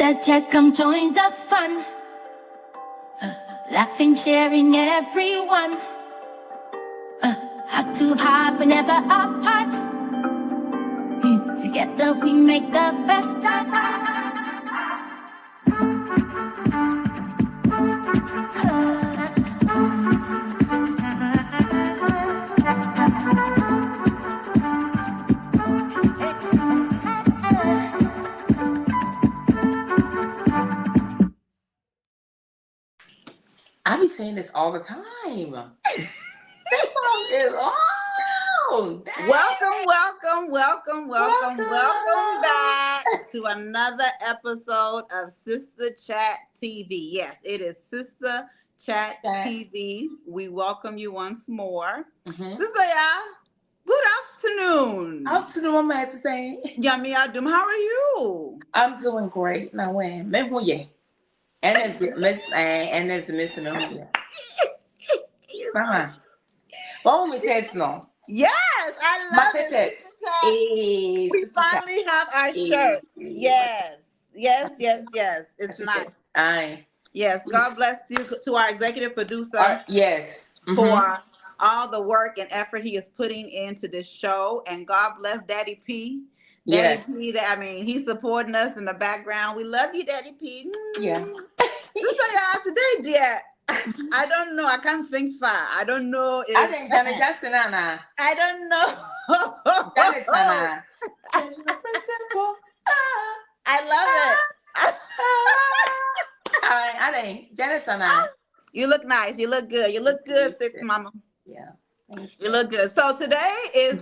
SistaChat, come join the fun. Laughing, sharing everyone. Heart to heart, we're never apart. Together we make the best of I be saying this all the time. That song is on. Welcome back to another episode of Sister Chat TV. Yes, it is Sister Chat TV. We welcome you once more. Sister, good afternoon. Afternoon, I'm had to say. Yummy Adum, how are you? I'm doing great. Now when? Maybe and it's Miss Amelia. Bom, no. Yes, I love it. We finally have our shirt. Yes. It's nice. Aye. Yes, God bless you to our executive producer. Yes. For all the work and effort he is putting into this show. And God bless Daddy P. Daddy P, he's supporting us in the background. We love you, Daddy P. Yeah. Today, dear, I don't know. I can't think far. I don't know if... I think Janet Jackson, Anna. I don't know. Janet Anna. I love it. I think Janet Anna. You look nice. You look good. You look good, Six Mama. Yeah. You look good. So today is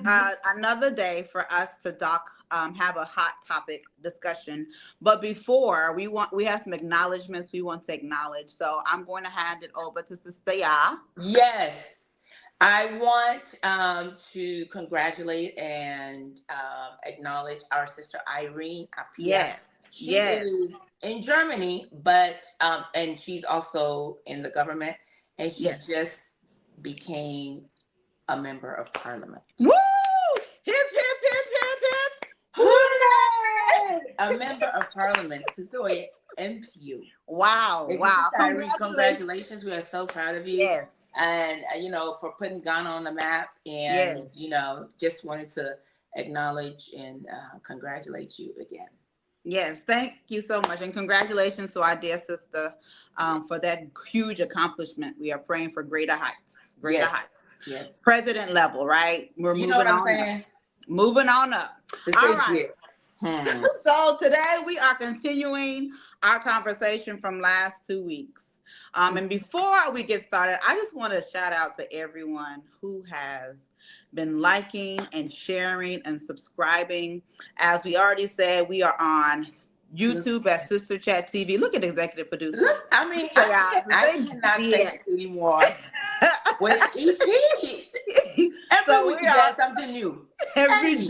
another day for us to have a hot topic discussion. But before we have some acknowledgments we want to acknowledge. So I'm going to hand it over to Sister Ya. Yes. I want to congratulate and acknowledge our sister Irene Apia. Yes. She is in Germany, but and she's also in the government, and she just became a member of parliament. Woo! Hip, hip, hip, hip, hip. Hooray! A member of parliament. So MPU. Wow. Congratulations. We are so proud of you. Yes. And, for putting Ghana on the map. And, just wanted to acknowledge and congratulate you again. Yes. Thank you so much. And congratulations to our dear sister for that huge accomplishment. We are praying for greater heights. Heights. Yes. President level, right? We're moving on up. Moving on up. All right. So today we are continuing our conversation from last 2 weeks. And before we get started, I just want to shout out to everyone who has been liking and sharing and subscribing. As we already said, we are on YouTube at Sister Chat TV. Look at executive producer. Look, I cannot say it anymore. With EP. Every week we got something new. Every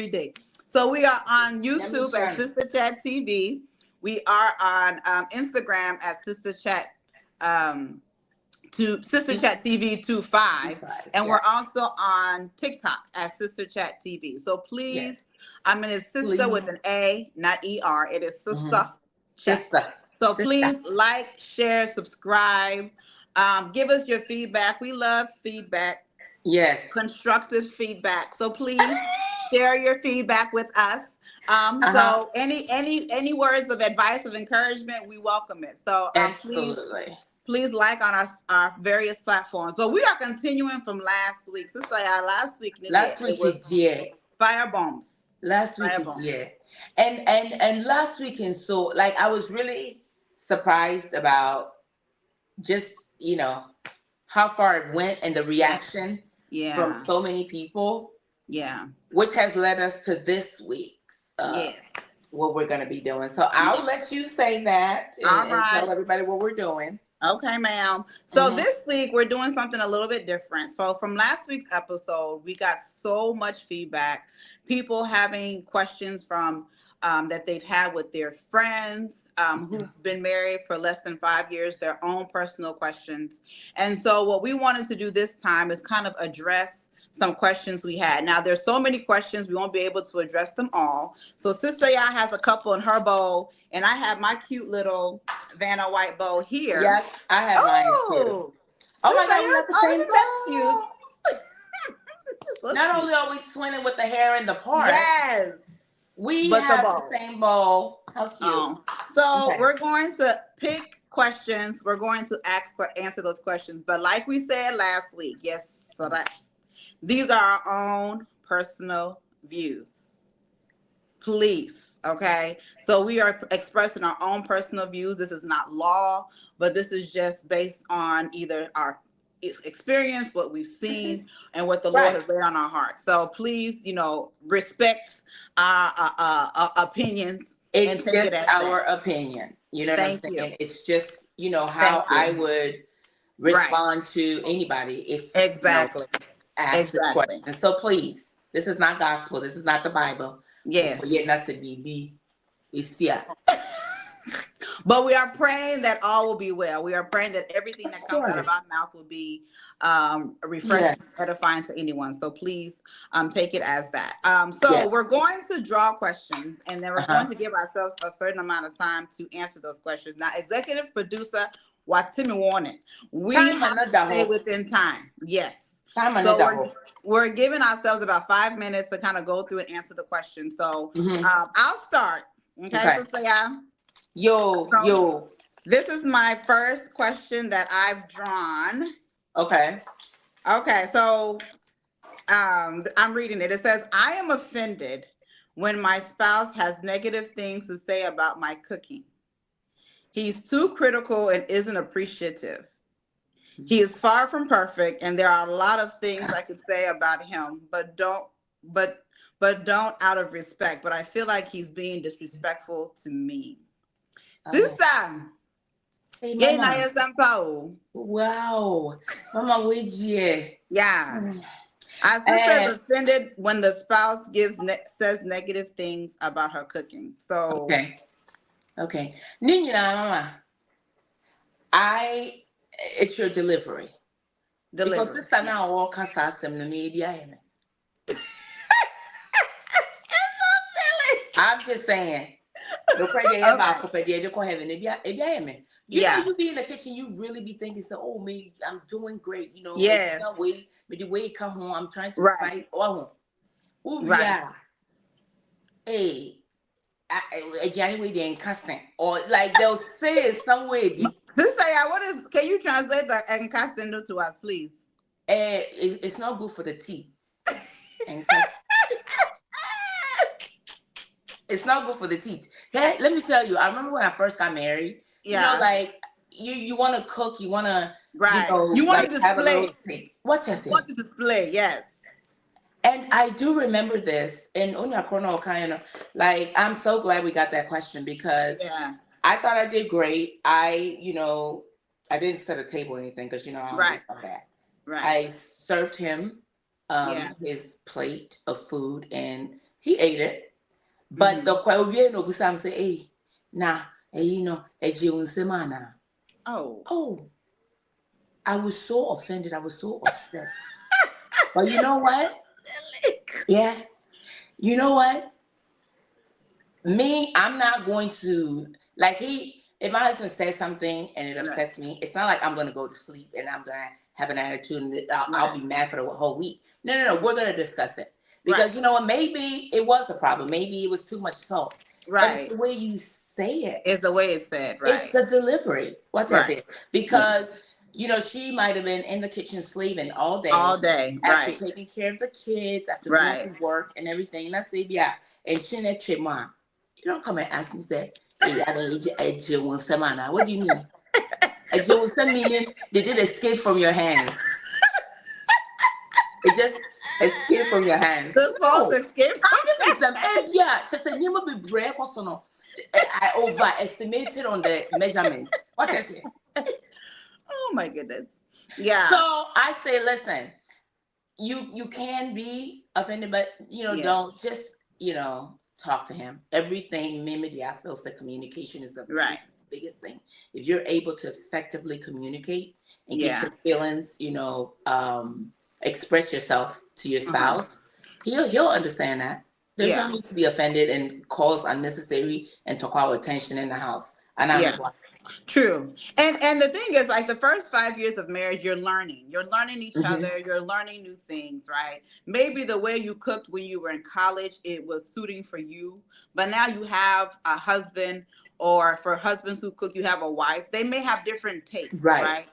day. So we are on YouTube at Sister Chat TV. We are on Instagram at Sister Chat Sister Chat TV 25. And we're also on TikTok at Sister Chat TV. So please, it's sister with an A, not ER. It is Sister Chat. So please like, share, subscribe. Give us your feedback. We love feedback. Yes. Constructive feedback. So please share your feedback with us. So any words of advice, of encouragement, we welcome it. So please like on our various platforms. So we are continuing from last week. This is last week. Fire bombs. Last week, and last weekend. So I was really surprised about just how far it went and the reaction from so many people. Yeah. Which has led us to this week's what we're going to be doing. So I'll let you say that and tell everybody what we're doing. Okay, ma'am. So this week we're doing something a little bit different. So from last week's episode, we got so much feedback. People having questions from that they've had with their friends who've been married for less than 5 years, their own personal questions. And so what we wanted to do this time is kind of address some questions we had. Now, there's so many questions, we won't be able to address them all. So Sister Ya has a couple in her bowl, and I have my cute little Vanna White bowl here. Yeah, I have mine too. Oh my God, we got the same bowl. So not only are we twinning with the hair and the part, yes, we have the same bowl. How cute. So we're going to pick questions. We're going to answer those questions. But like we said last week, yes, so that these are our own personal views. Please, okay? So we are expressing our own personal views. This is not law, but this is just based on either our experience, what we've seen, and what the Lord has laid on our hearts. So please, respect our opinions. It's just our opinion. You know what I'm saying? It's just, how I would respond to anybody if asked the question. So please, this is not gospel. This is not the Bible. Yes. It's here. But we are praying that all will be well. We are praying that everything that comes out of our mouth will be refreshing, edifying to anyone. So please take it as that. We're going to draw questions, and then we're going to give ourselves a certain amount of time to answer those questions. Now, executive producer Watimi warning, we have to stay within time. Yes. We're giving ourselves about 5 minutes to kind of go through and answer the question. So I'll start. Okay. So Yo. This is my first question that I've drawn. Okay, so I'm reading it. It says, I am offended when my spouse has negative things to say about my cooking. He's too critical and isn't appreciative. He is far from perfect, and there are a lot of things I could say about him, but don't out of respect. But I feel like he's being disrespectful to me. Sister, hey, Mama. Wow, Mama, yeah. Our sister is offended when the spouse says negative things about her cooking. So okay. Mama, it's your delivery. Because sister now all kasasem na maybe I am. It's so silly. I'm just saying. You be in the kitchen, you really be thinking, so, oh, maybe I'm doing great, Yes. The way come home, I'm trying to fight. Oh, yeah. Hey, January they ain't cussing, or like they'll say it some way. Sister, can you translate the encasting to us, please? It's not good for the teeth. It's not good for the teeth. Hey, let me tell you, I remember when I first got married, you want to cook, you want to, you want to display. Have a little thing. What is it? You want to display, yes. And I do remember this, and I'm so glad we got that question because I thought I did great. I didn't set a table or anything because, I don't do that. Right. I served him his plate of food, and he ate it. But the question say, hey, oh, I was so offended. I was so upset. But you know what? Yeah. You know what? Me, I'm not going to, if my husband says something and it upsets me, it's not like I'm going to go to sleep and I'm going to have an attitude and I'll be mad for the whole week. No. We're going to discuss it. Because you know what? Maybe it was a problem. Maybe it was too much salt. Right. But it's the way you say it. It's the way it's said, right? It's the delivery. What's it? Because, she might have been in the kitchen slaving all day. After taking care of the kids, after doing work and everything. And I say, and you don't come and ask me, say, what do you mean? Meaning they did escape from your hands. It just escaped from your hands. The salt escaped from your hands. Just a name of a break or so. I overestimated on the measurements. What is it? Oh my goodness. Yeah. So I say, listen, you can be offended, but don't just talk to him. Everything, I feel that communication is the biggest thing. If you're able to effectively communicate and get your feelings, express yourself to your spouse, he'll understand that. There's no need to be offended and cause unnecessary and talk our attention in the house. And I'm True. And the thing is, like, the first 5 years of marriage, you're learning. You're learning each other. You're learning new things, right? Maybe the way you cooked when you were in college, it was suiting for you. But now you have a husband, or for husbands who cook, you have a wife. They may have different tastes, right?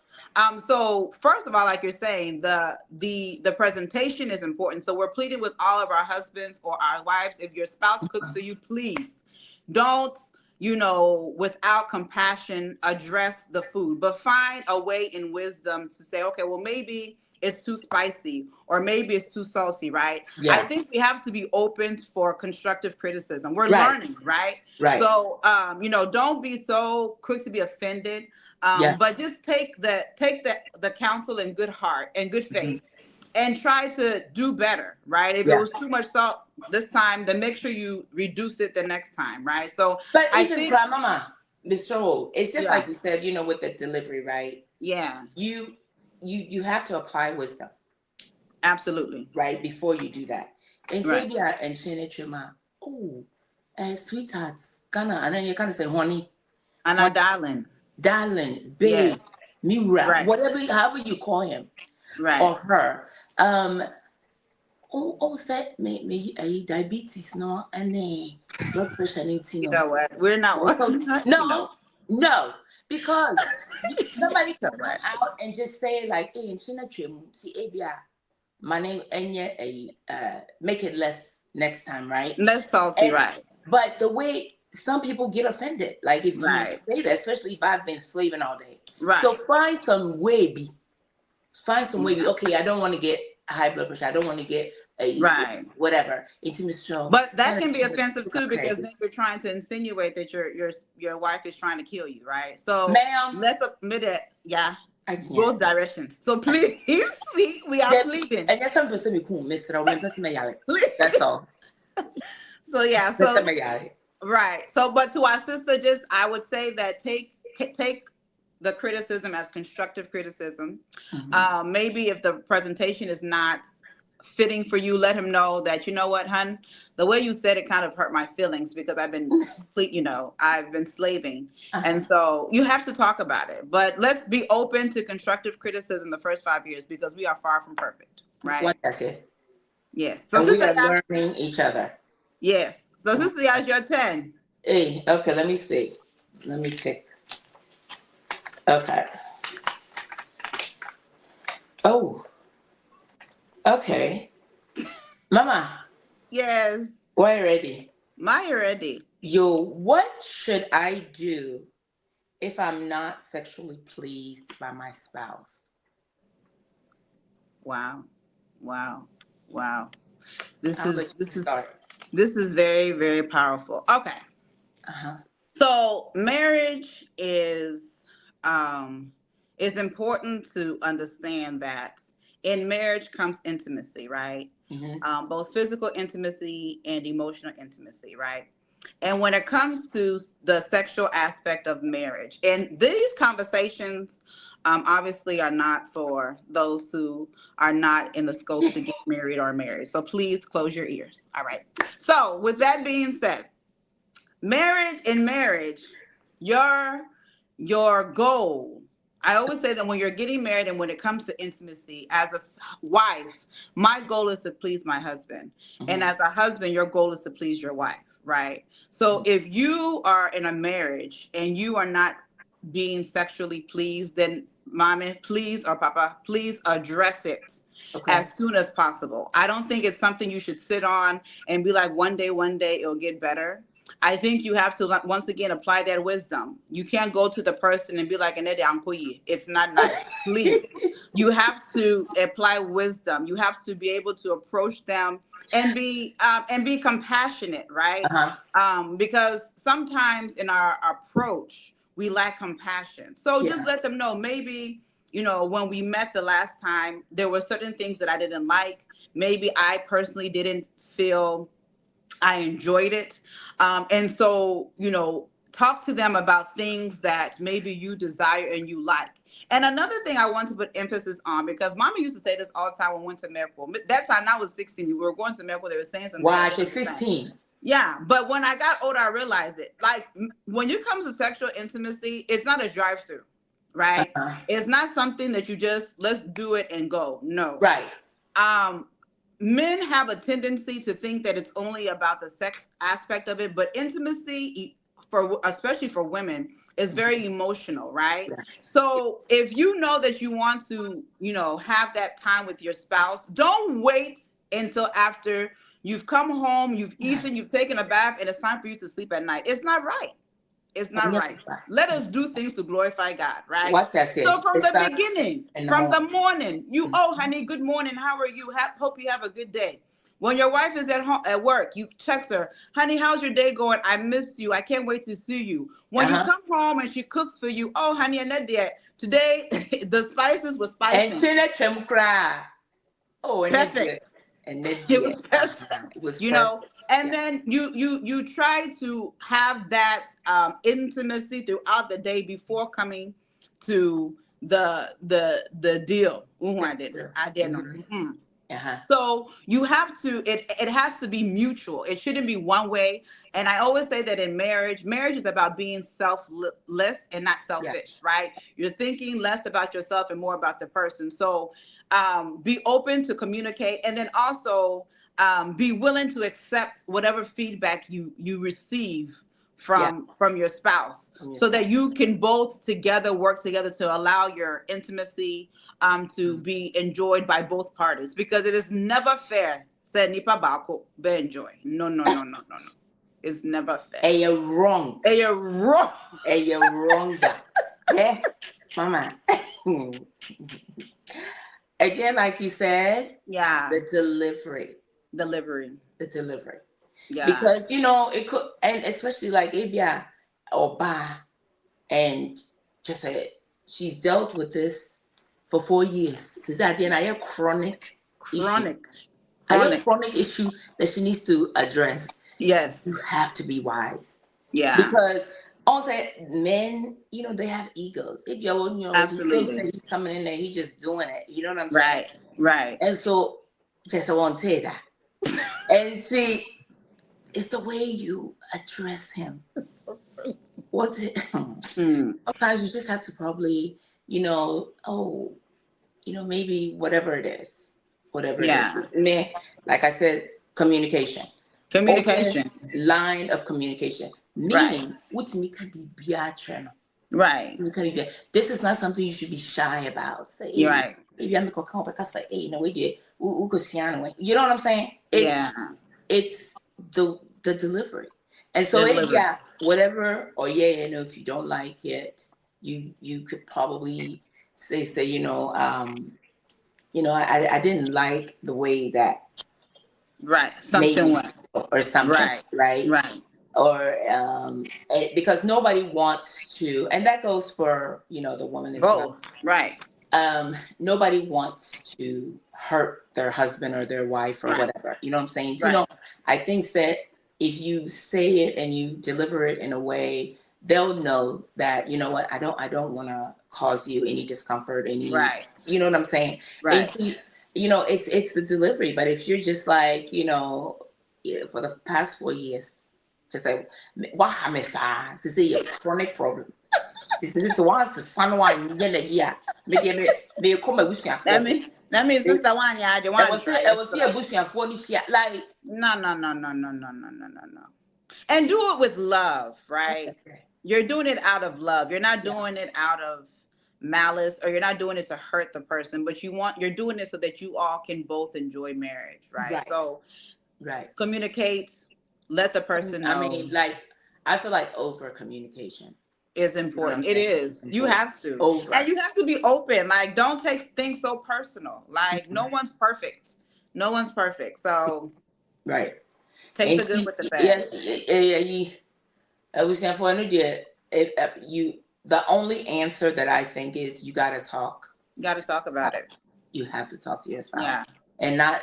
So first of all, like you're saying, the presentation is important. So we're pleading with all of our husbands or our wives, if your spouse cooks for you, please don't, without compassion, address the food, but find a way in wisdom to say, okay, well, maybe it's too spicy, or maybe it's too salty, right? I think we have to be open for constructive criticism. We're learning, right? So, don't be so quick to be offended, but just take the counsel in good heart and good faith, and try to do better, right? If it was too much salt this time, then make sure you reduce it the next time, right? So, but I even think, Mama, Michelle, it's just like we said, with the delivery, right? Yeah. You have to apply wisdom. Absolutely. Right, before you do that. And maybe and Chima, sweethearts, and then you kind of say, honey, and darling, babe, Mira, whatever, however you call him, or her. Say me diabetes, no, and then blood pressure, you know what? We're not. No, because somebody can come out and just say like, hey, my name, make it less next time, right? Less salty, right? But the way some people get offended, like if you say that, especially if I've been slaving all day, right? So find some way, okay, I don't want to get high blood pressure. I don't want to get whatever. But that can be offensive too, because then you're trying to insinuate that your wife is trying to kill you, right? So, ma'am, let's admit it. Yeah. Both directions. So please, we are pleading. And that's some person we cool, Mr. That's all. So right. So, but to our sister, I would say that take the criticism as constructive criticism. Maybe if the presentation is not fitting for you, let him know that, you know what, hun, the way you said it kind of hurt my feelings, because I've been I've been slaving. And so you have to talk about it. But let's be open to constructive criticism the first 5 years, because we are far from perfect, right? That's it. Yes. So we are learning each other. Yes. So this is your 10. Hey, okay, let me see. Let me pick. Okay. Oh. Okay. Mama. Yes. Why you ready? My ready. Yo, what should I do if I'm not sexually pleased by my spouse? Wow. This is very, very powerful. Okay. So marriage is important to understand that in marriage comes intimacy, right? Both physical intimacy and emotional intimacy, right? And when it comes to the sexual aspect of marriage, and these conversations obviously are not for those who are not in the scope to get married or married. So please close your ears. All right. So with that being said, marriage, your goal, I always say that when you're getting married and when it comes to intimacy, as a wife, my goal is to please my husband. And as a husband, your goal is to please your wife, right? So if you are in a marriage and you are not being sexually pleased, then mommy, please, or papa, please address it as soon as possible. I don't think it's something you should sit on and be like, one day it'll get better. I think you have to, once again, apply that wisdom. You can't go to the person and be like, it's not nice. Please. You have to apply wisdom. You have to be able to approach them and be compassionate, right? Because sometimes in our approach, we lack compassion. So just let them know, maybe, when we met the last time, there were certain things that I didn't like. Maybe I personally didn't feel I enjoyed it. And so, talk to them about things that maybe you desire and you like. And another thing I want to put emphasis on, because Mama used to say this all the time when we went to medical. That time I was 16. We were going to medical. They were saying something. Wow, she's 16. Yeah, but when I got older, I realized it. Like when it comes to sexual intimacy, it's not a drive-through, right? It's not something that you just let's do it and go. No, right. Men have a tendency to think that it's only about the sex aspect of it, but intimacy, especially for women, is very emotional, right? So if you know that you want to, have that time with your spouse, don't wait until after you've come home, you've eaten, you've taken a bath, and it's time for you to sleep at night. It's not right. It's not right. Let us do things to glorify God, right? What's that say? So from the beginning, from the morning, oh, honey, good morning. How are you? Hope you have a good day. When your wife is at home at work, you text her, honey, how's your day going? I miss you. I can't wait to see you. When you come home and she cooks for you, oh, honey, and that day, today the spices were spicy. And she let him cry. Oh, and perfect. And it was perfect. It was perfect. And then you try to have that intimacy throughout the day before coming to the deal. I didn't. So you have to, it has to be mutual. It shouldn't be one way. And I always say that in marriage is about being selfless and not selfish, right? You're thinking less about yourself and more about the person. So be open to communicate, and then also be willing to accept whatever feedback you receive from your spouse, so that you can both together work together to allow your intimacy to be enjoyed by both parties, because it is never fair. Say nipa bako be enjoy. No. It's never fair. And you're wrong. And you're wrong. And you're wrong. Yeah, mama. Again, like you said, the delivery. Yeah. Because it could, and especially like Ibia or Ba, and just say she's dealt with this for 4 years. Since that then, I have chronic issue that she needs to address. Yes, you have to be wise. Yeah, because also men, they have egos. If absolutely, he thinks that he's coming in there, he's just doing it. You know what I'm saying? Right. And so, just I want to tell you that. And see, it's the way you address him. What's it? Sometimes you just have to probably, maybe whatever it is. It is. Man, like I said, communication. Open line of communication. Meaning, which me can be biatre. Right. This is not something you should be shy about. Say, hey, right. Maybe I'm going to come back and say, hey, we did. You know what I'm saying? It's the delivery. And so whatever, or if you don't like it, you could probably say, I didn't like the way that something went or something, right? Or because nobody wants to, and that goes for the woman as both, well. Nobody wants to hurt their husband or their wife or whatever. You know what I'm saying? I think that if you say it and you deliver it in a way, they'll know that I don't want to cause you any discomfort, you know what I'm saying? And see, it's the delivery. But if you're just like for the past 4 years, just like what this is a chronic problem. This is the one to fun one. Maybe come a bush. That means this the one. Yeah, the one. I was here bush and phone. Like no. And do it with love, right? Okay. You're doing it out of love. You're not doing it out of malice, or you're not doing it to hurt the person, but you're doing it so that you all can both enjoy marriage, right? So communicate, let the person know. I mean, I feel like over communication is important. It is. You have to. And you have to be open. Like, don't take things so personal. Like, no one's perfect. So take the good with the bad. I was saying for the only answer that I think is you got to talk. You got to talk about it. You have to talk to your spouse, and not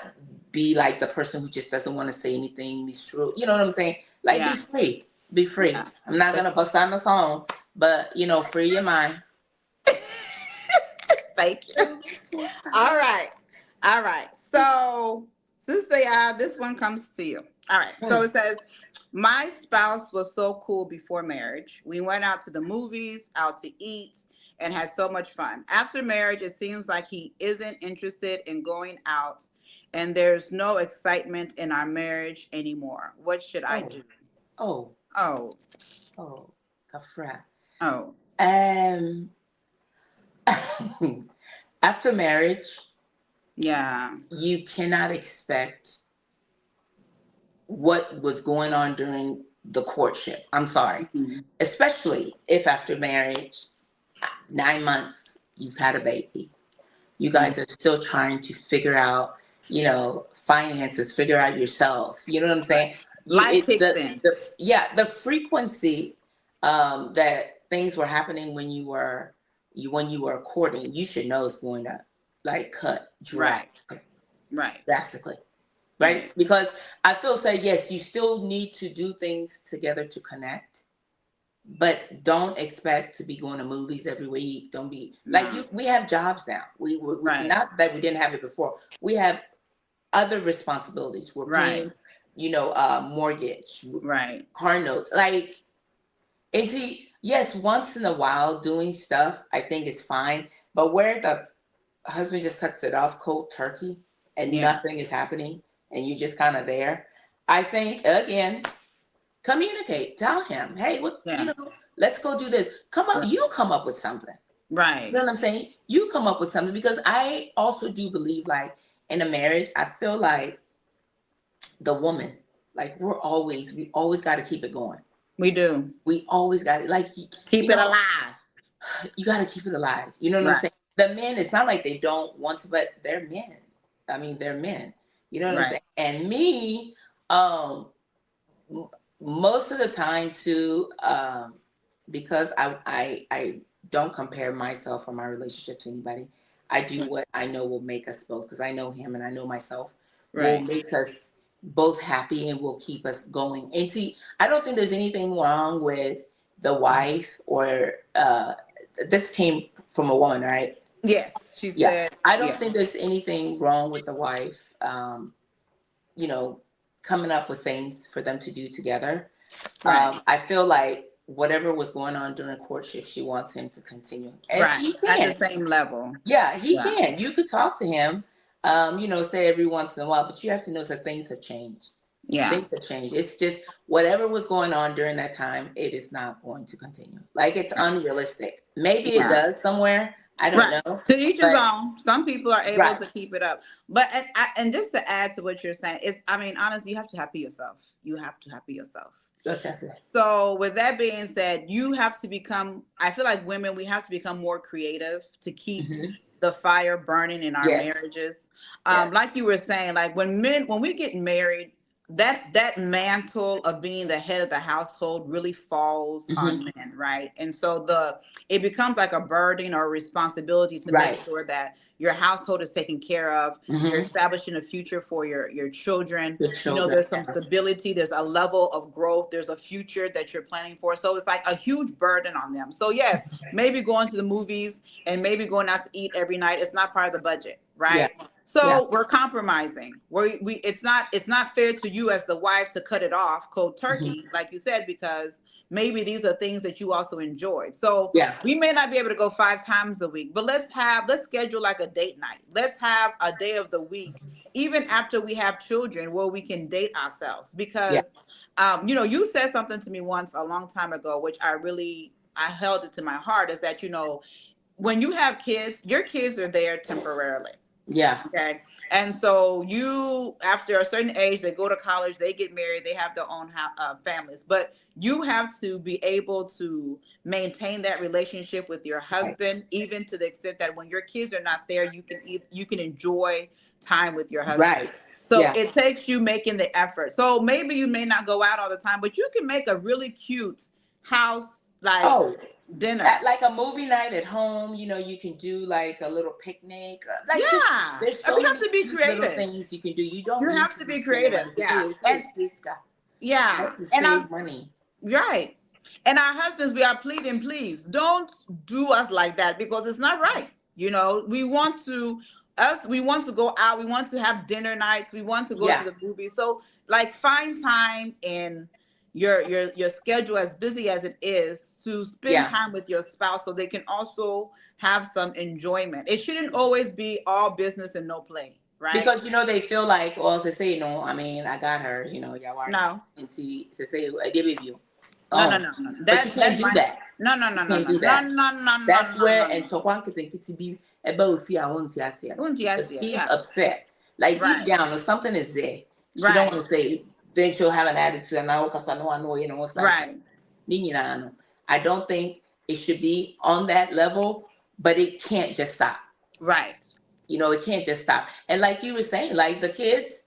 be like the person who just doesn't want to say anything. Be true. You know what I'm saying? Like, be free. Be free. Yeah. I'm not gonna bust down the song, but free your mind. Thank you. All right. All right. So, Sister, this one comes to you. All right. So it says, my spouse was so cool before marriage. We went out to the movies, out to eat, and had so much fun. After marriage, it seems like he isn't interested in going out, and there's no excitement in our marriage anymore. What should I do? Oh. Oh. Oh. Kafra. Oh. After marriage, Yeah. you cannot expect what was going on during the courtship. I'm sorry. Mm-hmm. Especially if after marriage, 9 months, you've had a baby. You guys are still trying to figure out, finances, figure out yourself. You know what I'm saying? Life kicks in. The frequency that things were happening when you were courting, you should know it's going to like cut drastically. Right. Drastically. Right? Because I feel yes, you still need to do things together to connect, but don't expect to be going to movies every week. Don't be we have jobs now. We not that we didn't have it before. We have other responsibilities. We're paying, mortgage, car notes. And see, yes, once in a while doing stuff, I think it's fine. But where the husband just cuts it off cold turkey and nothing is happening and you're just kind of there, I think, again, communicate. Tell him, hey, let's go do this. You come up with something. Right. You know what I'm saying? You come up with something, because I also do believe, in a marriage, I feel like the woman, we always got to keep it going. We do. We always got to, keep it alive. You got to keep it alive. You know what I'm saying? The men, it's not like they don't want to, but they're men. I mean, they're men. You know what I'm saying? And me, most of the time too, because I don't compare myself or my relationship to anybody. I do what I know will make us both, because I know him and I know myself, will make us both happy and will keep us going. And see, I don't think there's anything wrong with the wife or this came from a woman, right? Yes, she said. I don't think there's anything wrong with the wife, coming up with things for them to do together. I feel like whatever was going on during courtship, she wants him to continue. And he can. At the same level. Yeah, he can. You could talk to him, say every once in a while, but you have to know that things have changed. Yeah. Things have changed. It's just whatever was going on during that time, it is not going to continue. It's unrealistic. Maybe it does somewhere. I don't know. To each his own. Some people are able to keep it up. But and just to add to what you're saying, honestly, you have to happy yourself. You have to happy yourself. So with that being said, you have to become, I feel like women, we have to become more creative to keep the fire burning in our marriages. Like you were saying, when we get married, that mantle of being the head of the household really falls on men, right? And so it becomes like a burden or a responsibility to make sure that your household is taken care of. You're establishing a future for your children. There's some stability. There's a level of growth. There's a future that you're planning for. So it's like a huge burden on them. So yes, maybe going to the movies and maybe going out to eat every night. It's not part of the budget, right? Yeah. So we're compromising. It's not fair to you as the wife to cut it off cold turkey, like you said, because maybe these are things that you also enjoyed. So we may not be able to go 5 times a week, but let's schedule like a date night. Let's have a day of the week, even after we have children, where we can date ourselves. Because, you said something to me once a long time ago, which I held it to my heart, is that, when you have kids, your kids are there temporarily. Yeah. Okay. And so after a certain age, they go to college, they get married, they have their own families. But you have to be able to maintain that relationship with your husband, even to the extent that when your kids are not there, you can enjoy time with your husband. Right. So it takes you making the effort. So maybe you may not go out all the time, but you can make a really cute house dinner, like a movie night at home. You can do like a little picnic. There's so you have many to be creative. Little things you can do. You don't. You have to be creative. Yeah. And and save money. Right. And our husbands, we are pleading, please don't do us like that because it's not right. You know, we want to go out, we want to have dinner nights, we want to go to Yeah. the movies. So like find time in your schedule, as busy as it is, to spend Yeah. time with your spouse so they can also have some enjoyment. It shouldn't always be all business and no play, right? Because they feel like, well, to say, I mean, I got her, y'all are No. into to say I did with you. No, no, Oh, no, no. but you can't That do mind. that. No, no, You no, no, can't no, do no, that. no, no, no, That's no, where no, and no. to one can be about fear I won't see Wouldn't you ask because you? she's Yeah. upset. Like deep Right. down, if something is there, she don't Right. want to say. Then she'll have an attitude, and because I know, it's like, Right. I don't think it should be on that level, but it can't just stop. Right. It can't just stop. And like you were saying, like the kids,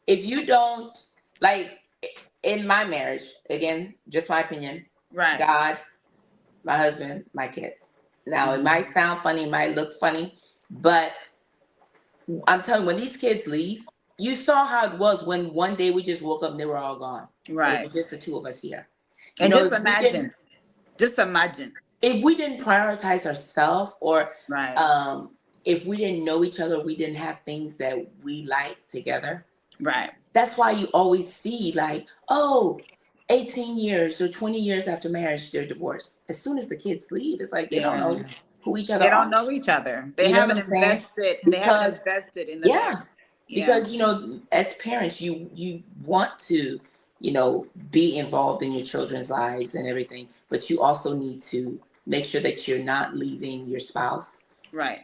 if you don't like in my marriage, again, just my opinion, Right. God, my husband, my kids. Now it might sound funny, it might look funny, but I'm telling you, when these kids leave, you saw how it was when one day we just woke up and they were all gone. And it Right. was just the two of us here. And just imagine. If we didn't prioritize ourselves, or Right. if we didn't know each other, we didn't have things that we like together. Right. That's why you always see like, oh, 18 years or 20 years after marriage, they're divorced. As soon as the kids leave, it's like they don't Yeah. know who each other They don't are. know each other. They You know what haven't I'm saying? invested. They haven't Because invested in the marriage. yeah, Yeah. because as parents, you want to be involved in your children's lives and everything, but you also need to make sure that you're not leaving your spouse Right.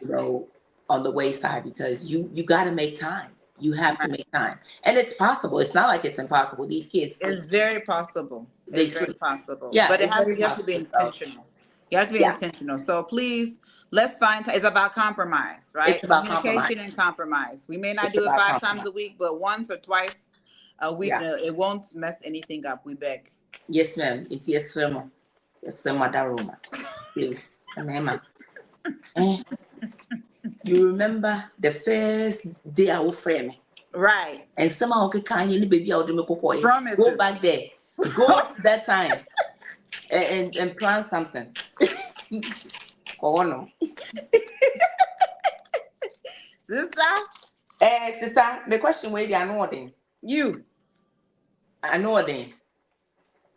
on the wayside, because you got to make time. You have to Right. make time, and it's possible. It's not like it's impossible. These kids sleep. It's very possible. They It's very sleep. possible. Yeah, But it's very you have to be possible. So intentional. You have to be yeah, intentional. So please, let's find it's about compromise, it's right? about Communication compromise. and compromise. We may not It's do it about 5 times compromise. a week, but once or twice a week, Yeah. it won't mess anything up. We beg. Yes, ma'am. It's yes, ma'am. Yes, ma'am. Please, ma'am. Eh, you remember the first day I will frame me, Right. and somehow okay, can you baby out me go Promises. back there, go to that time, and plan something. Oh no, Sister, sister, the question where they are not then. you. I know then.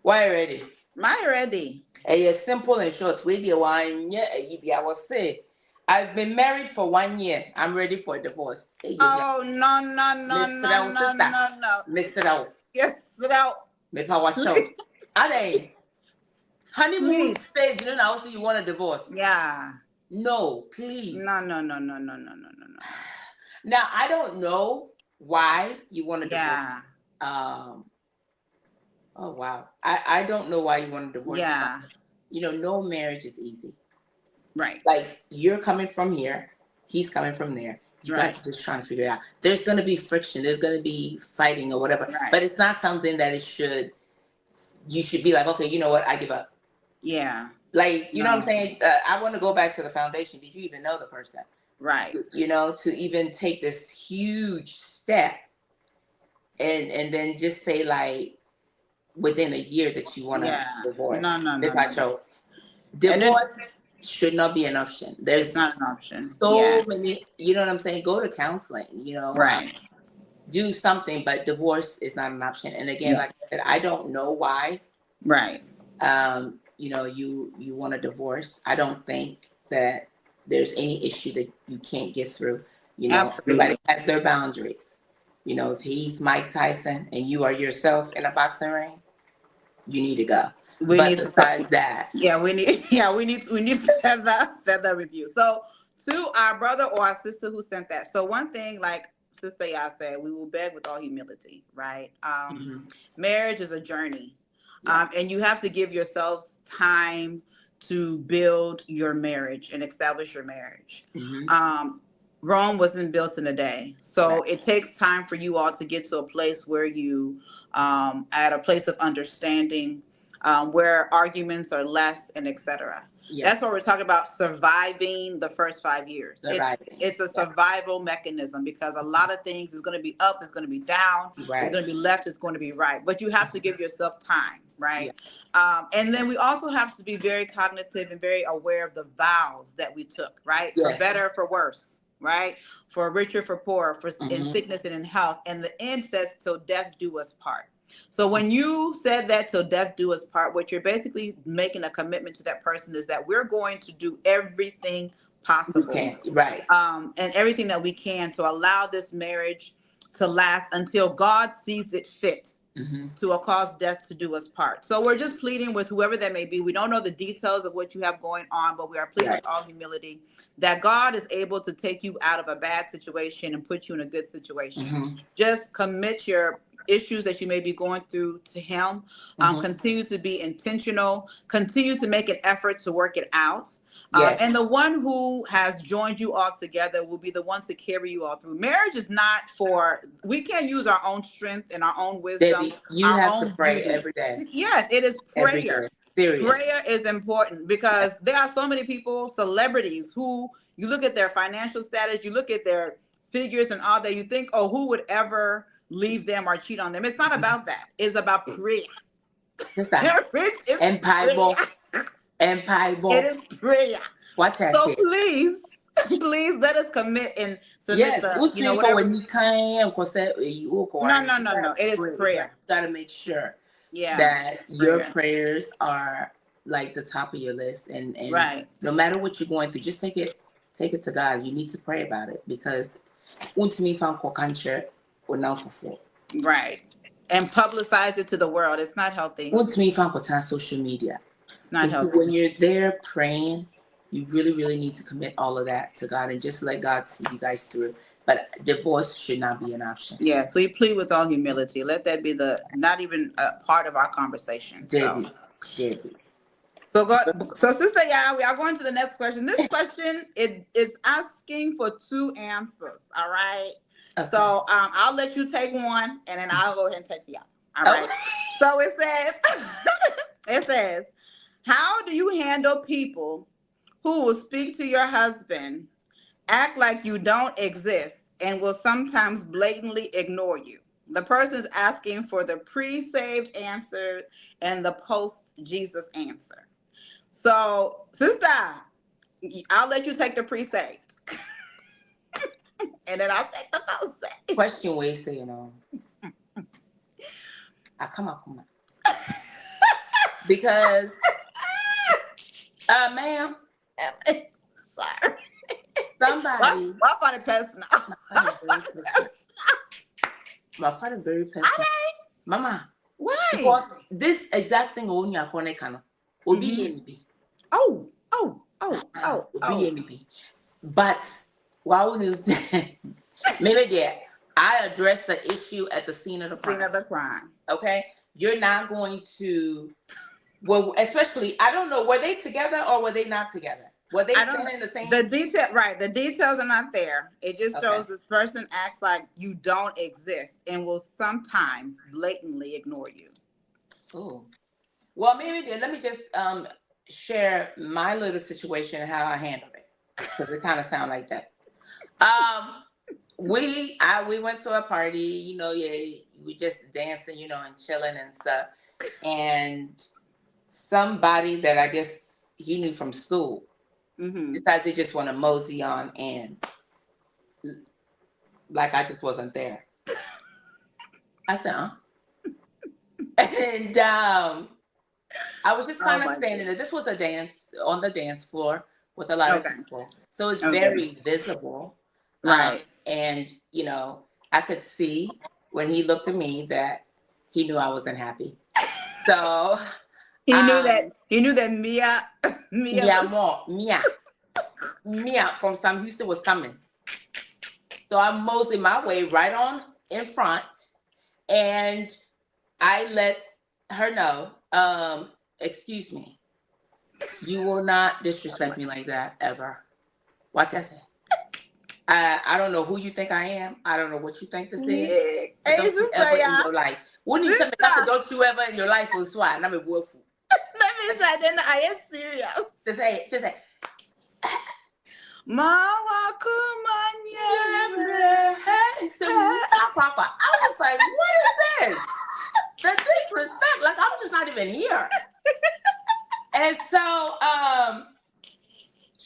Why ready? My ready. Simple and short. Where the one year, I was say, I've been married for 1 year. I'm ready for a divorce. Oh no, no, no, Miss it no, out, no, sister. no, no. Miss it out. Yes, sit out. Me pa watch out. Please. Ade, honeymoon Please. stage, also you want a divorce. Yeah. No, please. No, no, no, no, no, no, no, no, no. Now I don't know why you want a divorce. Yeah. Oh wow. I don't know why you want a divorce. Yeah. No marriage is easy. Right. Like you're coming from here, he's coming from there. You guys Right. are just trying to figure it out. There's gonna be friction, there's gonna be fighting or whatever. Right. But it's not something that you should be like, okay, you know what, I give up. Yeah. Like, you know what I'm No. saying? I want to go back to the foundation. Did you even know the person? Right. To even take this huge step and then just say like within a year that you want to Yeah. divorce. No, no, no, no, no. Divorce should not be an option. There's It's not an option. Yeah. so many, you know what I'm saying? Go to counseling, Right. do something, but divorce is not an option. And again, Yeah. like I said, I don't know why Right. you want a divorce. I don't think that there's any issue that you can't get through. Everybody Absolutely. has their boundaries. If he's Mike Tyson and you are yourself in a boxing ring, you need to go. We But need to besides that, yeah, we need to set that review. So to our brother or our sister who sent that. So one thing, like Sister Ya said, we will beg with all humility, right? Marriage is a journey. yeah. And you have to give yourselves time to build your marriage and establish your marriage. Rome wasn't built in a day. So Right. it takes time for you all to get to a place where you at a place of understanding, where arguments are less and etc. Yeah. That's what we're talking about, surviving the first 5 years. Surviving. It's a survival mechanism, because a lot of things is going to be up, it's going to be down, Right. it's going to be left, it's going to be right. But you have to give yourself time. right? And then we also have to be very cognitive and very aware of the vows that we took, right? Yes. For better, for worse, right? For richer, for poorer, for in sickness and in health. And the end says, till death do us part. So when you said that, till death do us part, what you're basically making a commitment to that person is that we're going to do everything possible, right? And everything that we can to allow this marriage to last until God sees it fit to cause death to do us part. So we're just pleading with whoever that may be. We don't know the details of what you have going on, but we are pleading with all humility that God is able to take you out of a bad situation and put you in a good situation. Just commit your issues that you may be going through to him. Continue to be intentional, continue to make an effort to work it out. And the one who has joined you all together will be the one to carry you all through. Marriage is not for, we can't use our own strength and our own wisdom. Debbie, you our have own to pray beauty. every day. Yes, it is prayer. Prayer is important because there are so many people, celebrities, who you look at their financial status, you look at their figures and all that, you think, oh, who would ever leave them or cheat on them? It's not about that. It's about prayer. And Bible. It is prayer. What so please let us commit and submit whatever. No. It is prayer. You gotta make sure that your prayers are like the top of your list, and no matter what you're going through, just take it to God. You need to pray about it because right, and publicize it to the world. It's not healthy. Social media. It's not healthy. When you're there praying, you really, really need to commit all of that to God and just let God see you guys through. But divorce should not be an option. Yes, we plead with all humility. Let that be not even a part of our conversation. Debbie. So Sister Ya, we are going to the next question. This question is asking for two answers. All right. Okay. So I'll let you take one, and then I'll go ahead and take the other. All right. So it says, how do you handle people who will speak to your husband, act like you don't exist, and will sometimes blatantly ignore you? The person is asking for the pre-saved answer and the post-Jesus answer. So, sister, I'll let you take the pre-saved. And then I'll take the post-saved. Question way say, I come up. Because, ma'am. Sorry. Somebody. What for the person? My father very personal. Mama. Why? Because this exact thing on your phone can be. Oh. But why would you maybe there? I addressed the issue at the scene of the crime. Okay, you're not going to. Well, especially I don't know. Were they together or were they not together? Were they in the same? The details are not there. It just shows this person acts like you don't exist and will sometimes blatantly ignore you. Oh, well, maybe then let me just share my little situation and how I handled it because it kind of sounds like that. We went to a party, we just dancing, and chilling and stuff, and somebody that I guess he knew from school. Besides, they just want to mosey on and like I just wasn't there. I said, and I was just kind of standing there. This was a dance on the dance floor with a lot of people, so it's very visible, right? And I could see when he looked at me that he knew I wasn't happy. So he knew that Mia from Sam Houston was coming. So I moseyed my way right on in front, and I let her know, excuse me, you will not disrespect me like that ever. What I said? I don't know who you think I am. I don't know what you think this is. Hey, don't you ever in your life. Wouldn't you tell me that? Don't you ever in your life will swat? And I'm a wolf. That means I am serious. Just say. Mama, come on, yeah. I was like, what is this? The disrespect. Like, I'm just not even here. And so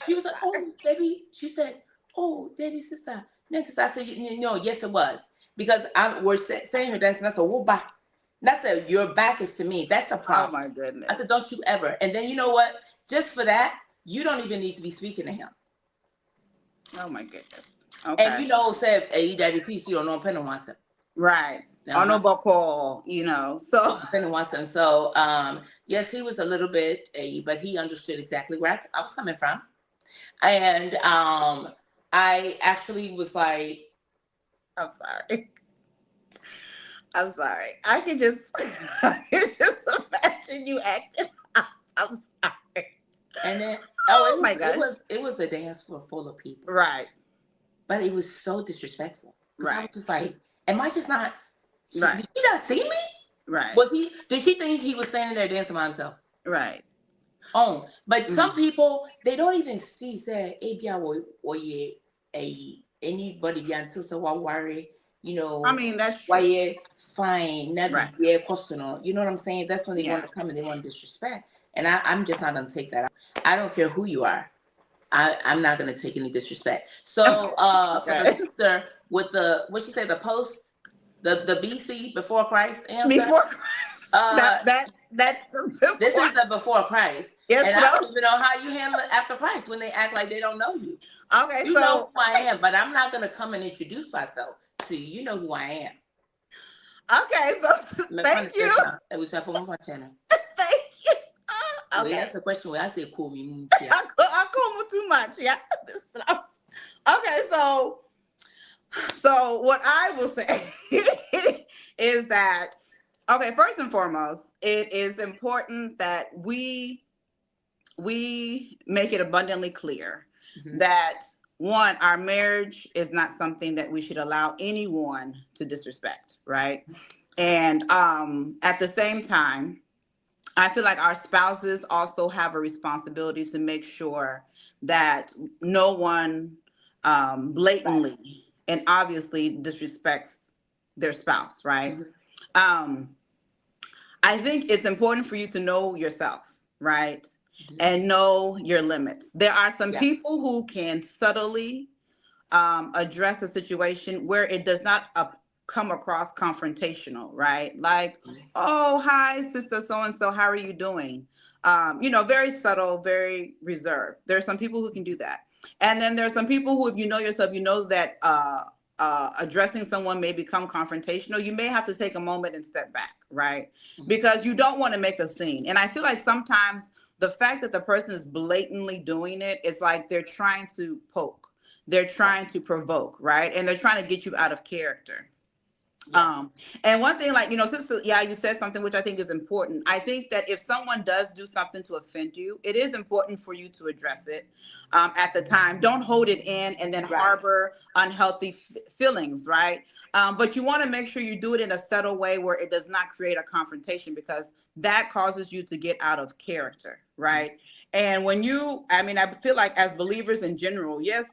she was like, oh, Debbie, she said, oh, Debbie, sister, next. I said, no, yes, it was. Because we're saying her dancing. I said, well, bye. And I said, your back is to me. That's the problem. Oh, my goodness. I said, don't you ever. And then you know what? Just for that, you don't even need to be speaking to him. Oh, my goodness. Okay. And you know, said, hey, Daddy, peace, you don't know Penny wants him. Right. I know about call, you know. So Penny wants him. So yes, he was a little bit but he understood exactly where I was coming from. And I actually was like, I'm sorry. I can just imagine you acting. I'm sorry. And then my gosh, it was a dance floor full of people. Right. But it was so disrespectful. Right. I was just like, am I just not? Right. Did she not see me? Right. Did she think he was standing there dancing by himself? Right. Oh, but some people, they don't even see, say, anybody be until so worry, you know. I mean, that's true. Why fine, right. You know what I'm saying? That's when they want to come and they want to disrespect. And I'm just not going to take that out. I don't care who you are. I'm not going to take any disrespect. So for the sister with what she said, the post, the BC, before Christ answer. Before Christ. That's the before. This is the before Christ. Yes, and I don't even know how you handle it after Christ when they act like they don't know you. Okay, you know who I am, but I'm not going to come and introduce myself to you. You know who I am. Okay, so thank you. It was for my channel. Thank you. Okay. That's the question where I say, "Cool me." I call me too much. Yeah. Okay, so what I will say is that, okay, first and foremost, it is important that we make it abundantly clear that, one, our marriage is not something that we should allow anyone to disrespect, right? And at the same time, I feel like our spouses also have a responsibility to make sure that no one blatantly and obviously disrespects their spouse, right? I think it's important for you to know yourself, right? And know your limits. There are some people who can subtly address a situation where it does not come across confrontational, right? Like, oh, hi, sister so-and-so, how are you doing? You know, very subtle, very reserved. There are some people who can do that. And then there are some people who, if you know yourself, you know that addressing someone may become confrontational. You may have to take a moment and step back, right? Because you don't want to make a scene. And I feel like sometimes the fact that the person is blatantly doing it, it's like they're trying to poke. They're trying to provoke, right? And they're trying to get you out of character. And one thing, like, you know, sister, you said something which I think is important. I think that if someone does do something to offend you, it is important for you to address it at the time. Don't hold it in and then harbor unhealthy feelings, right? But you want to make sure you do it in a subtle way where it does not create a confrontation, because that causes you to get out of character, right? And when I feel like as believers in general, yes,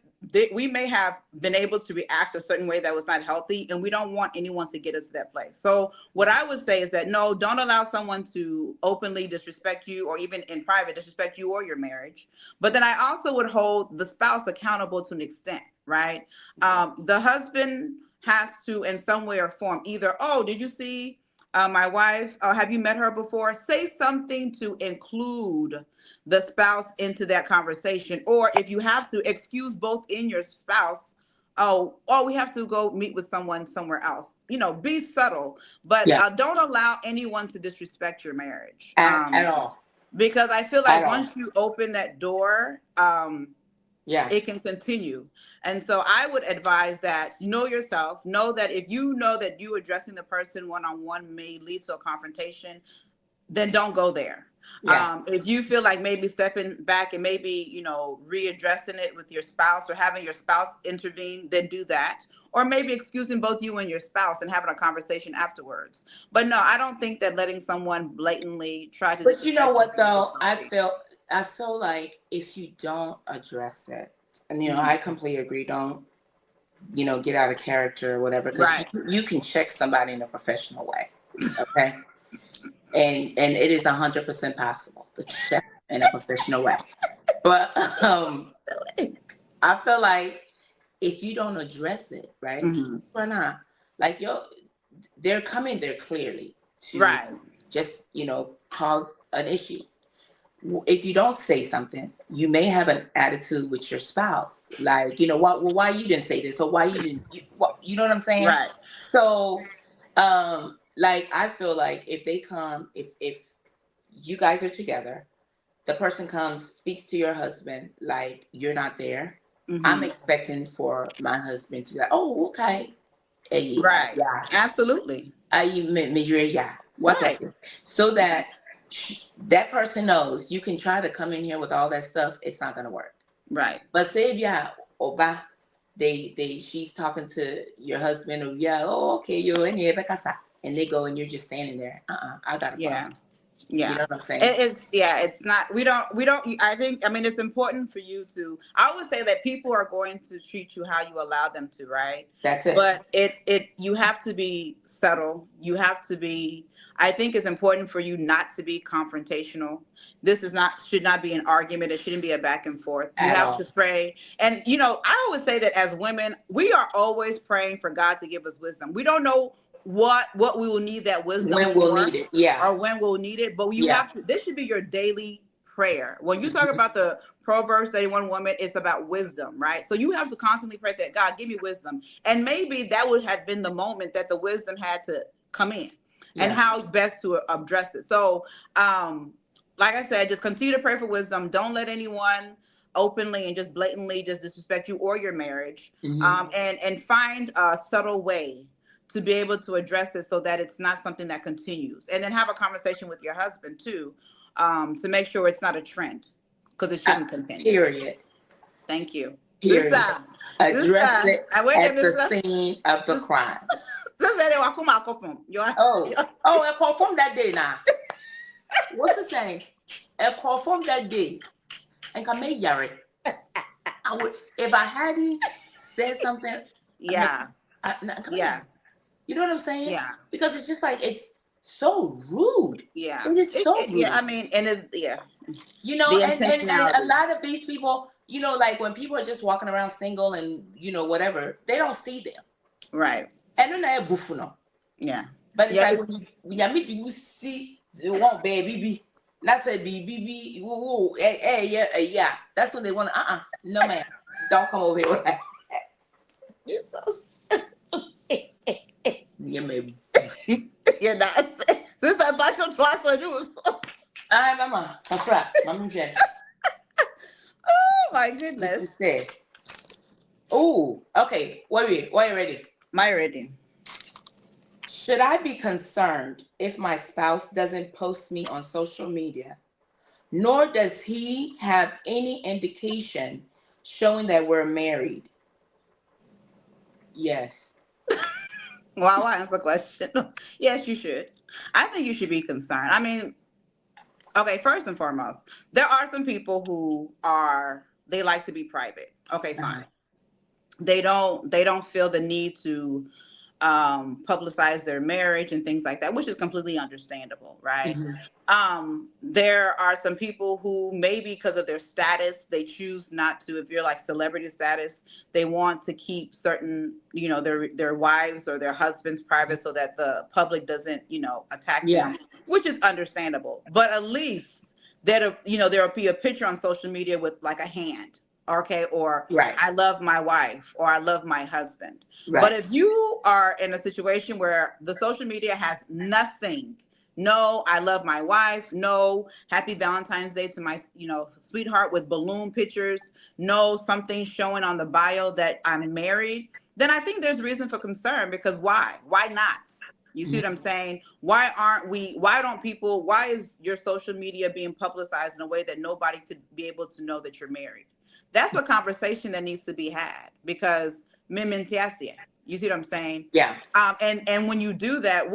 we may have been able to react a certain way that was not healthy, and we don't want anyone to get us to that place. So what I would say is that, no, don't allow someone to openly disrespect you, or even in private disrespect you or your marriage. But then I also would hold the spouse accountable to an extent, right? The husband has to, in some way or form, either, oh, did you see my wife? Or have you met her before? Say something to include the spouse into that conversation. Or if you have to, excuse both in your spouse. Oh, we have to go meet with someone somewhere else. You know, be subtle, but don't allow anyone to disrespect your marriage at all. Because I feel like once you open that door, it can continue. And so I would advise that know yourself, know that if you know that you addressing the person one-on-one may lead to a confrontation, then don't go there. If you feel like maybe stepping back and maybe, you know, readdressing it with your spouse or having your spouse intervene, then do that. Or maybe excusing both you and your spouse and having a conversation afterwards. But no, I don't think that letting someone blatantly try to. But you know what, though? I feel like if you don't address it, and, you know, I completely agree. Don't, you know, get out of character or whatever. Because you can check somebody in a professional way. Okay. and it is 100% possible to check in a professional way. But I feel like if you don't address it, right, Mm-hmm. or not, like they're coming there clearly to Right. just cause an issue. If you don't say something, you may have an attitude with your spouse, like why you didn't say this, or why you didn't, you know what I'm saying? Right. So, like I feel like if they come, if you guys are together, the person comes, speaks to your husband, like you're not there. I'm Mm-hmm. expecting for my husband to be like, oh, okay, Right. yeah, Absolutely. yeah, what's up? Right. So that that person knows you can try to come in here with all that stuff. It's not gonna work. Right. But say if yeah, oba, she's talking to your husband, or yeah, oh okay, you're in here, and they go and you're just standing there. I got a Yeah. problem. You Yeah. know what I'm saying? It's not, we don't, I think, I mean, it's important for you to, I would say that people are going to treat you how you allow them to, right? That's it. But you have to be subtle. You have to be, I think it's important for you not to be confrontational. Should not be an argument. It shouldn't be a back and forth. You At have to all. pray. And, I always say that as women, we are always praying for God to give us wisdom. We don't know what we will need that wisdom When we'll for, need it. Yeah. or when we'll need it, but you Yeah. have to, this should be your daily prayer. When you talk Mhm. about the Proverbs 31 woman, it's about wisdom, right? So you have to constantly pray that God give me wisdom. And maybe that would have been the moment that the wisdom had to come in, and Yeah. how best to address it. So, like I said, just continue to pray for wisdom. Don't let anyone openly and just blatantly just disrespect you or your marriage. Hmm. And find a subtle way to be able to address it so that it's not something that continues. And then have a conversation with your husband too, to make sure it's not a trend, because it shouldn't continue. Period. Thank you. Period. Sister, Address sister, it I wait a at the minute. scene of the Sister, crime. they walk come out from you. Oh, I confirm that day now. What's the saying? I confirm that day. And come make Yari. I would, if I hadn't said something, like, Yeah, come yeah, here. You know what I'm saying? yeah, Because it's just like it's so rude. yeah. It is so Yeah, I rude. mean, and it's, yeah, And the a intentionality. lot of these people, like when people are just walking around single and whatever, they don't see them. Right. And then I buffalo. Yeah. But it's Yeah. like when you meet you see they want baby. That's a baby. Woo, hey, yeah, yeah. That's what they want. No man. Don't come over here with that. You're so Yeah, maybe. you're not. Since I bought your twice, I do. Alright, mama. That's right. Mama Jen. Oh my This goodness. is it. Oh, okay. Wait, ready? My reading. Should I be concerned if my spouse doesn't post me on social media, nor does he have any indication showing that we're married? Yes. Well, I'll answer the question. Yes, you should. I think you should be concerned. I mean, okay, first and foremost, there are some people who they like to be private. Okay, Uh-huh. fine. They don't feel the need to publicize their marriage and things like that, which is completely understandable, right? Hmm. There are some people who maybe because of their status, they choose not to. If you're like celebrity status, they want to keep certain, their wives or their husbands private so that the public doesn't, attack Yeah. them, which is understandable. But at least there'll be a picture on social media with like a hand, okay, or Right. I love my wife or I love my husband. But Right. if you are in a situation where the social media has nothing, no, I love my wife, no, happy Valentine's Day to my, sweetheart with balloon pictures, no, something showing on the bio that I'm married, then I think there's reason for concern, because why? Why not? You see what I'm saying? Why is your social media being publicized in a way that nobody could be able to know that you're married? That's a conversation that needs to be had, because mementiasia. You see what I'm saying? Yeah. And when you do that,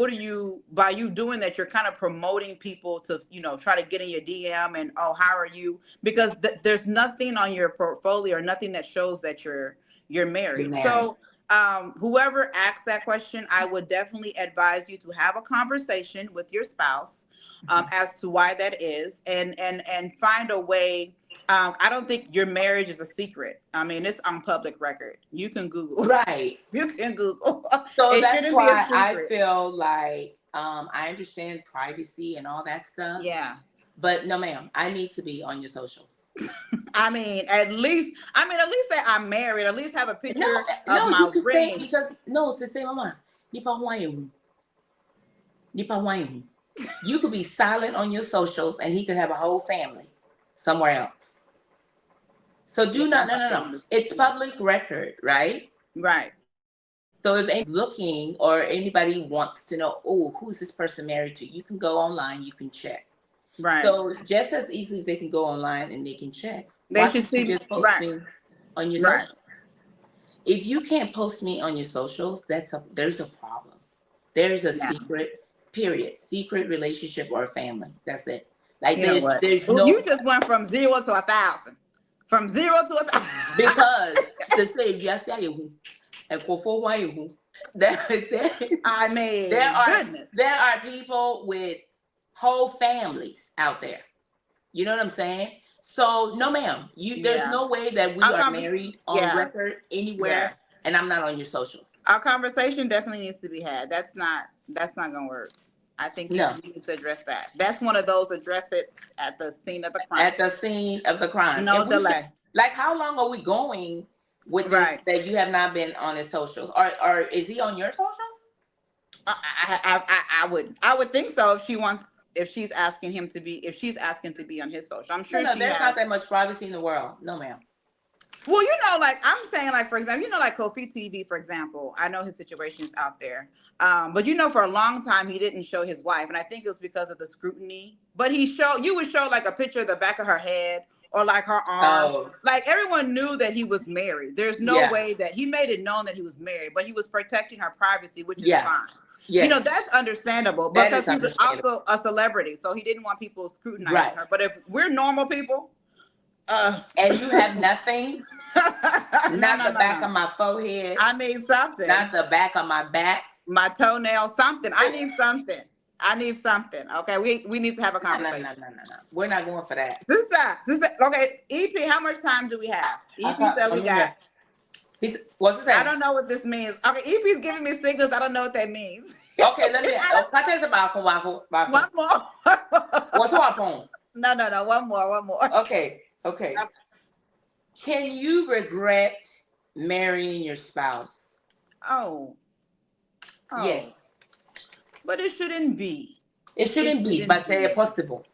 by you doing that, you're kind of promoting people to, try to get in your DM and, oh, how are you? Because there's nothing on your portfolio or nothing that shows that you're You're married. married. So whoever asks that question, I would definitely advise you to have a conversation with your spouse, as to why that is, and find a way. I don't think your marriage is a secret. I mean, it's on public record. You can Google. Right. You can Google. So It that's shouldn't be a why I secret. feel like I understand privacy and all that stuff. Yeah. But no, ma'am, I need to be on your socials. I mean, at least say I'm married. At least have a picture of No, you my can say ring. because no, c'est say mama. Ni pa huayu. Ni pa huayu. You could be silent on your socials and he could have a whole family somewhere else. So do not, no. It's public record, right? Right. So if anybody's looking or anybody wants to know, oh, who's this person married to? You can go online, you can check. Right. So just as easily as they can go online and they can check. They should see just post me on your socials. If you can't post me on your socials, there's a problem. There's a secret, period. Secret relationship or family. That's it. Like there's no. You just went from 0 to 1,000. From 0 to 1,000. Because to say yes, and for I mean, there are people with whole families out there. You know what I'm saying? So no, ma'am. There's no way that we are married on record anywhere, and I'm not on your socials. Our conversation definitely needs to be had. That's not gonna work. I think you need to address that. That's one of those, address it at the scene of the crime. At the scene of the crime. No delay. Like, how long are we going with this that you have not been on his socials? Or is he on your socials? I would think so if she's asking to be on his social. I'm sure there's not that much privacy in the world. No, ma'am. Well, like I'm saying, like, for example, like Kofi TV, for example, I know his situation is out there. But for a long time he didn't show his wife, and I think it was because of the scrutiny. But you would show like a picture of the back of her head or like her arm. Oh. Like everyone knew that he was married. There's no way that he made it known that he was married, but he was protecting her privacy, which is fine. Yes. That's understandable because he's also a celebrity, so he didn't want people scrutinizing her. But if we're normal people, and you have nothing, not the back of my forehead. I need something. Not the back of my back. My toenail, something. I need something. Okay, we need to have a conversation. No. We're not going for that. Sister, okay, EP, how much time do we have? EP said we got. What's it saying? I don't know what this means. Okay, EP's giving me signals. I don't know what that means. Okay, let me. One more. What's up? No. One more. Okay. Can you regret marrying your spouse? Oh. Yes. But it shouldn't be. It shouldn't be, but it's possible.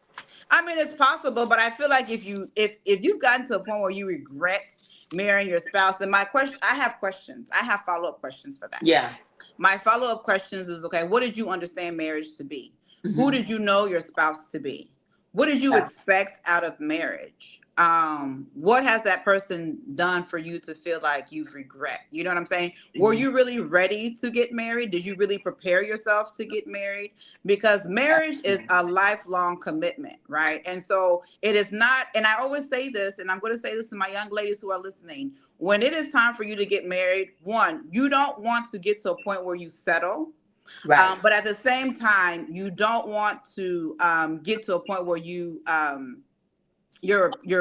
I mean, it's possible, but I feel like if you've gotten to a point where you regret marrying your spouse, then I have questions. I have follow-up questions for that. Yeah. My follow-up questions is, okay, what did you understand marriage to be? Mm-hmm. Who did you know your spouse to be? What did you expect out of marriage? What has that person done for you to feel like you've regret? You know what I'm saying? Mm-hmm. Were you really ready to get married? Did you really prepare yourself to get married? Because marriage is a lifelong commitment, right? And so it is not, and I always say this, and I'm going to say this to my young ladies who are listening. When it is time for you to get married, one, you don't want to get to a point where you settle. Right. But at the same time, you don't want to get to a point where you're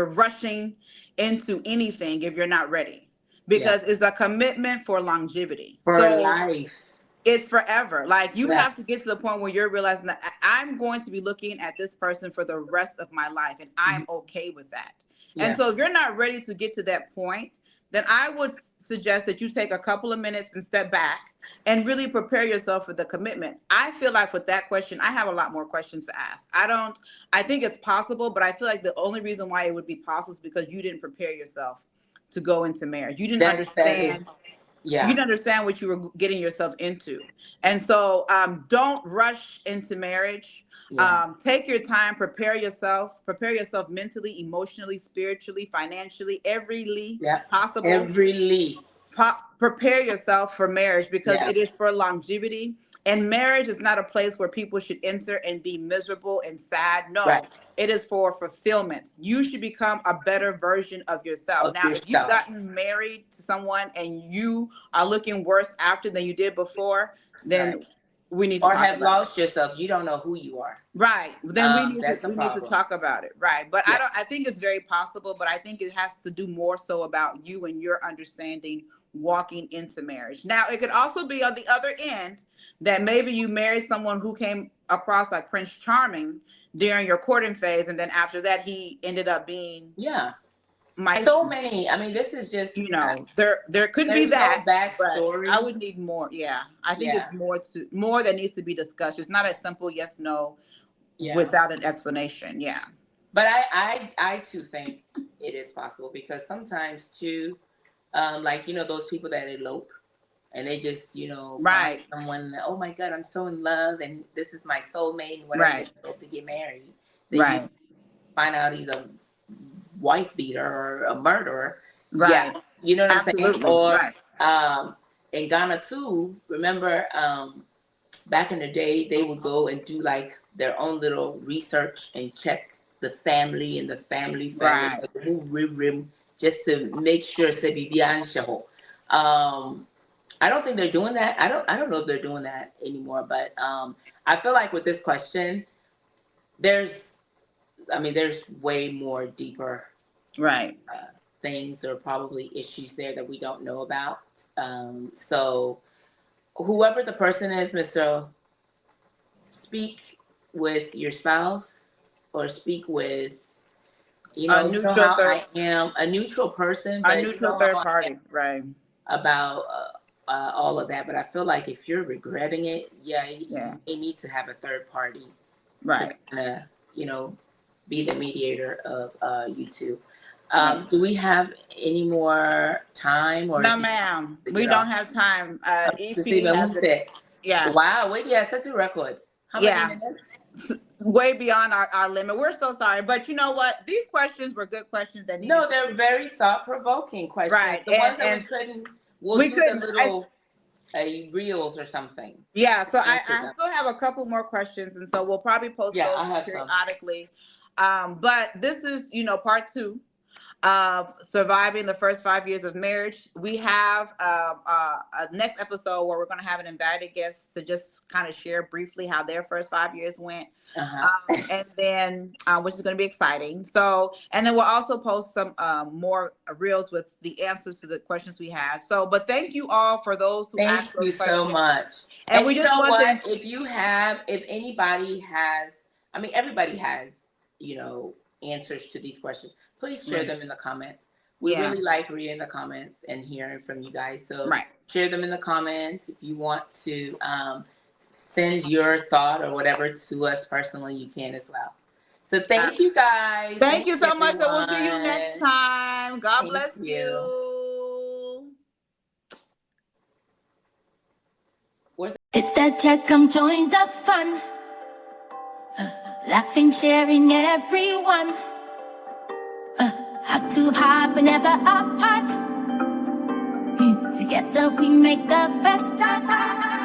rushing into anything if you're not ready, because it's a commitment for longevity, for life. It's forever. Like you have to get to the point where you're realizing that I'm going to be looking at this person for the rest of my life, and I'm okay with that. Yeah. And so if you're not ready to get to that point, then I would suggest that you take a couple of minutes and step back and really prepare yourself for the commitment. I feel like with that question, I have a lot more questions to ask. I think it's possible, but I feel like the only reason why it would be possible is because you didn't prepare yourself to go into marriage. You didn't understand. You didn't understand what you were getting yourself into. And so don't rush into marriage. Yeah. Take your time, prepare yourself mentally, emotionally, spiritually, financially, possible. Prepare yourself for marriage, because it is for longevity, and marriage is not a place where people should enter and be miserable and sad. No, it is for fulfillment. You should become a better version of yourself. If you've gotten married to someone and you are looking worse after than you did before, then we need to or talk have about lost yourself. You don't know who you are. Right. Then That's the we need to problem. talk about it. Right. But Yeah. I think it's very possible, but I think it has to do more so about you and your understanding walking into marriage. Now, it could also be on the other end that maybe you married someone who came across like Prince Charming during your courting phase, and then after that he ended up being so many. I mean, this is just, you know, there could be there's that, no but backstory. I would need more. Yeah. I think it's more that needs to be discussed. It's not a simple yes, no without an explanation. Yeah. But I too think it is possible, because sometimes too, like, you know, those people that elope and they just, you know, find someone that, oh my God, I'm so in love and this is my soulmate and whatever, they hope to get married. They find out he's a wife beater or a murderer. Yeah. You know what I'm saying? Or in Ghana too, remember back in the day, they would go and do like their own little research and check the family and the family, just to make sure I don't think they're doing that. I don't know if they're doing that anymore, but I feel like with this question, there's way more deeper things or probably issues there that we don't know about. So whoever the person is, Mr. Speak with your spouse or speak with, you know, how I am, a neutral person, but a neutral third party, about all of that. But I feel like if you're regretting it, you may need to have a third party to kind of, you know, be the mediator of you two. Do we have any more time? Or no, ma'am, we don't have time. Wow, wait, such a record. How many minutes? Way beyond our limit. We're so sorry, but you know what? These questions were good questions. They're very thought-provoking questions. Right. The ones that we couldn't, we'll do the little reels or something. Yeah, so I still have a couple more questions, and so we'll probably post those periodically. But this is, you know, part 2 of surviving the first 5 years of marriage. We have a next episode where we're going to have an invited guest to just kind of share briefly how their first 5 years went. And then, which is going to be exciting. So, and then we'll also post some more reels with the answers to the questions we have. So, but thank you all for those who asked those questions. Thank you so much. And we just want to, if anybody has, I mean, everybody has, you know, answers to these questions, please share them in the comments. We really like reading the comments and hearing from you guys. So share them in the comments. If you want to send your thought or whatever to us personally, you can as well. So thank you guys. Thank you so much. So we'll see you next time. God bless you. It's that chat, come join the fun. Laughing, sharing everyone. Heart to heart, but never apart. Together we make the best of us.